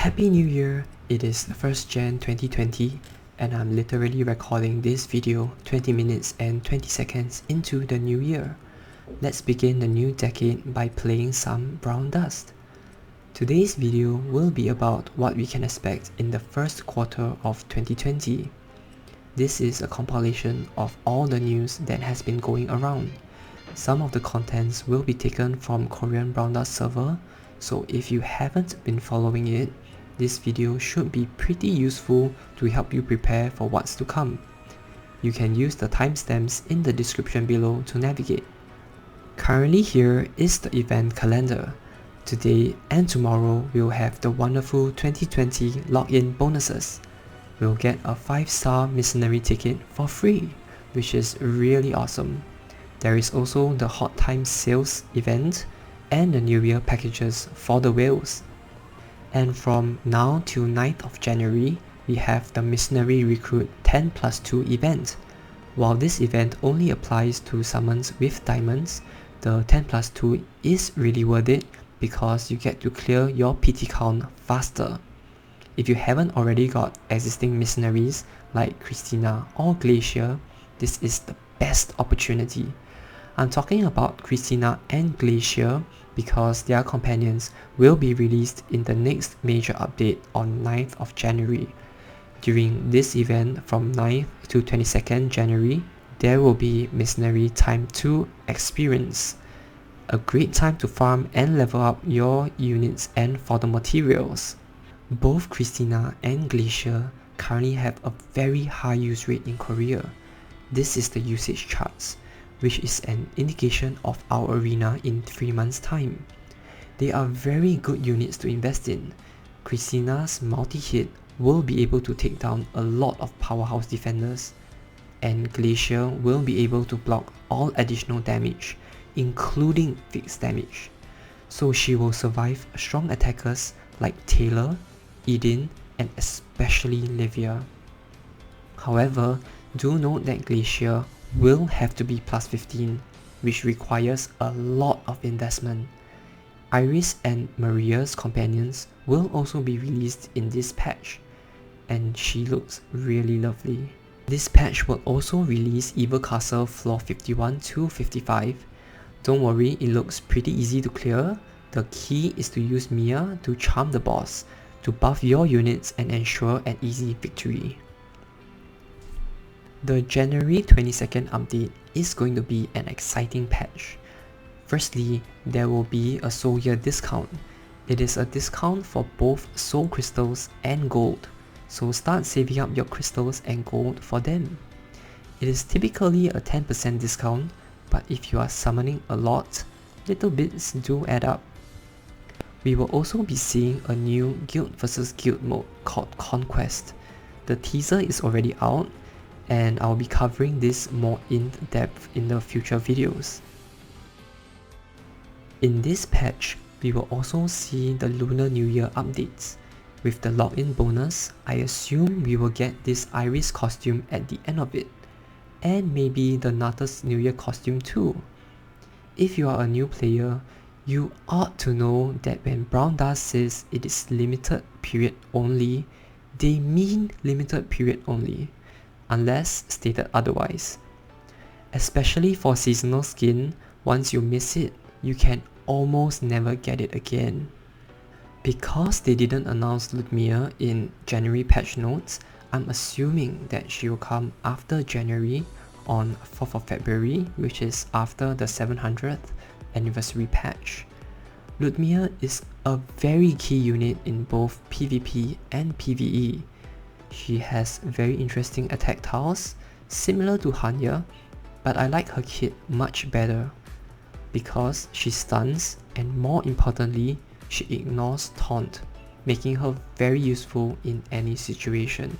Happy New Year! It is 1st Jan 2020 and I'm literally recording this video 20 minutes and 20 seconds into the new year. Let's begin the new decade by playing some Browndust. Today's video will be about what we can expect in the first quarter of 2020. This is a compilation of all the news that has been going around. Some of the contents will be taken from Korean Browndust server, so if you haven't been following it, this video should be pretty useful to help you prepare for what's to come. You can use the timestamps in the description below to navigate. Currently here is the event calendar. Today and tomorrow we'll have the wonderful 2020 login bonuses. We'll get a 5-star missionary ticket for free, which is really awesome. There is also the Hot Time sales event and the New Year packages for the whales. And from now till 9th of January, we have the Missionary Recruit 10+2 event. While this event only applies to summons with diamonds, the 10+2 is really worth it because you get to clear your PT count faster. If you haven't already got existing missionaries like Christina or Glacier, this is the best opportunity. I'm talking about Christina and Glacier because their companions will be released in the next major update on 9th of January. During this event from 9th to 22nd January, there will be Missionary Time 2 experience. A great time to farm and level up your units and for the materials. Both Christina and Glacier currently have a very high use rate in Korea. This is the usage charts, which is an indication of our arena in 3 months time. They are very good units to invest in. Christina's multi-hit will be able to take down a lot of powerhouse defenders, and Glacier will be able to block all additional damage, including fixed damage. So she will survive strong attackers like Taylor, Eden, and especially Livia. However, do note that Glacier will have to be plus 15, which requires a lot of investment. Iris and Maria's companions will also be released in this patch, and she looks really lovely. This patch will also release Evil Castle floor 51 to 55. Don't worry, it looks pretty easy to clear. The key is to use Mia to charm the boss, to buff your units and ensure an easy victory. The January 22nd update is going to be an exciting patch. Firstly, there will be a Soul Year discount. It is a discount for both Soul Crystals and Gold, so start saving up your crystals and gold for them. It is typically a 10% discount, but if you are summoning a lot, little bits do add up. We will also be seeing a new guild vs guild mode called Conquest. The teaser is already out, and I'll be covering this more in depth in the future videos. In this patch, we will also see the Lunar New Year updates. With the login bonus, I assume we will get this Iris costume at the end of it, and maybe the Natas New Year costume too. If you are a new player, you ought to know that when Browndust says it is limited period only, they mean limited period only, unless stated otherwise. Especially for seasonal skin, once you miss it, you can almost never get it again. Because they didn't announce Ludmilla in January patch notes, I'm assuming that she will come after January on 4th of February, which is after the 700th anniversary patch. Ludmilla is a very key unit in both PvP and PvE. She has very interesting attack tiles, similar to Hanya, but I like her kit much better because she stuns, and more importantly, she ignores taunt, making her very useful in any situation.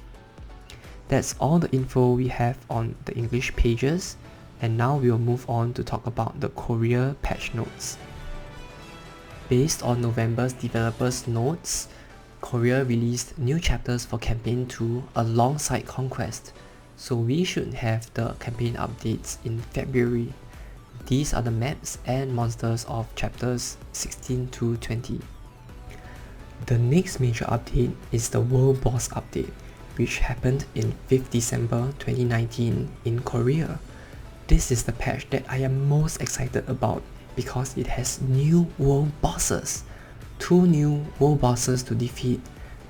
That's all the info we have on the English pages, and now we'll move on to talk about the Korea patch notes. Based on November's developers' notes, Korea released new chapters for Campaign 2 alongside Conquest, so we should have the campaign updates in February. These are the maps and monsters of chapters 16 to 20. The next major update is the World Boss update, which happened in 5th December 2019 in Korea. This is the patch that I am most excited about because it has new world bosses. 2 new world bosses to defeat: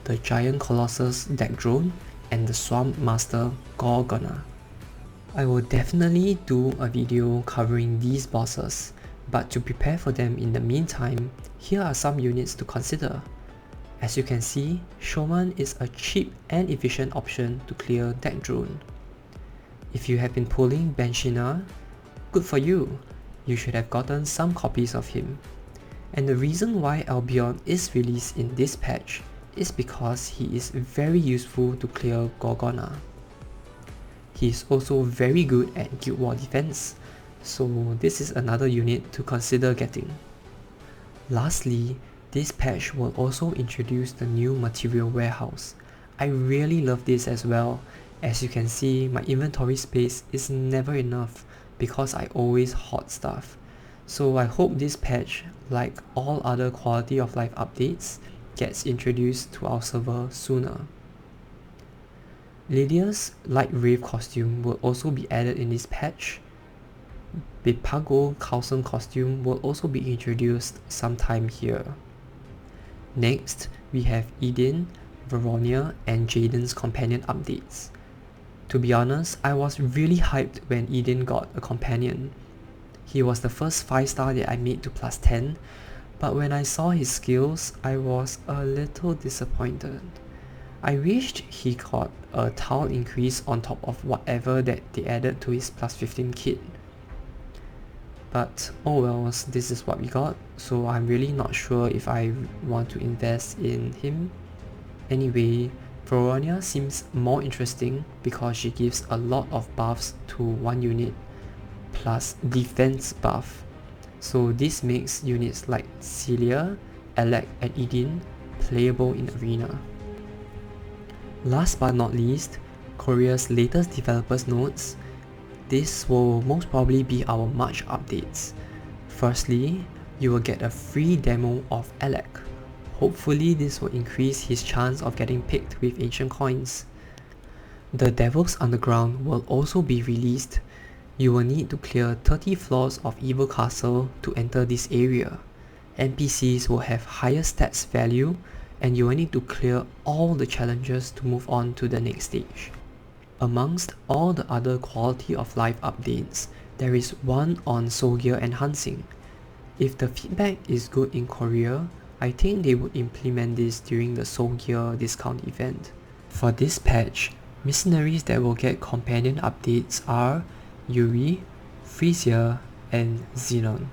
the Giant Colossus Deck Drone and the Swamp Master Gorgona. I will definitely do a video covering these bosses, but to prepare for them in the meantime, here are some units to consider. As you can see, Showman is a cheap and efficient option to clear Deck Drone. If you have been pulling Benshina, good for you, you should have gotten some copies of him. And the reason why Albion is released in this patch is because he is very useful to clear Gorgona. He is also very good at Guild War defense, so this is another unit to consider getting. Lastly, this patch will also introduce the new material warehouse. I really love this as well. As you can see, my inventory space is never enough because I always hoard stuff. So I hope this patch, like all other quality of life updates, gets introduced to our server sooner. Lydia's Light Wraith costume will also be added in this patch. Bipago Coulson costume will also be introduced sometime here. Next, we have Eden, Veronia and Jaden's companion updates. To be honest, I was really hyped when Eden got a companion. He was the first 5-star that I made to plus 10, but when I saw his skills, I was a little disappointed. I wished he got a tile increase on top of whatever that they added to his plus 15 kit. But oh well, this is what we got, so I'm really not sure if I want to invest in him. Anyway, Veronia seems more interesting because she gives a lot of buffs to one unit, plus defense buff. So this makes units like Celia, Alec and Eden playable in Arena. Last but not least, Korea's latest developers notes. This will most probably be our March updates. Firstly, you will get a free demo of Alec. Hopefully this will increase his chance of getting picked with ancient coins. The Devil's Underground will also be released. You will need to clear 30 floors of Evil Castle to enter this area. NPCs will have higher stats value and you will need to clear all the challenges to move on to the next stage. Amongst all the other quality of life updates, there is one on soul gear enhancing. If the feedback is good in Korea, I think they would implement this during the soul gear discount event. For this patch, mercenaries that will get companion updates are Yuri, Frisia, and Xenon.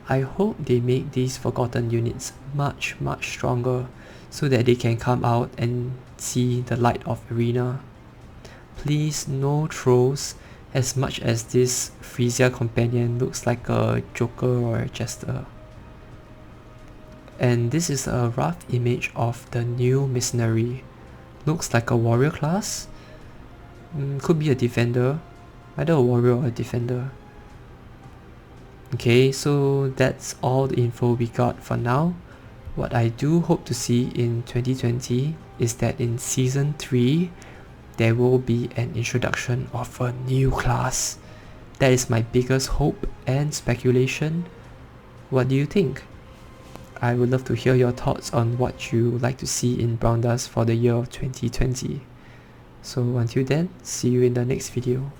I hope they make these forgotten units much stronger so that they can come out and see the light of Arena. Please no trolls, as much as this Frisia companion looks like a Joker or a Jester. And this is a rough image of the new mercenary. Looks like a warrior class. Could be a defender. Either a warrior or a defender. Okay, so that's all the info we got for now. What I do hope to see in 2020 is that in Season 3, there will be an introduction of a new class. That is my biggest hope and speculation. What do you think? I would love to hear your thoughts on what you would like to see in Browndust for the year of 2020. So until then, see you in the next video.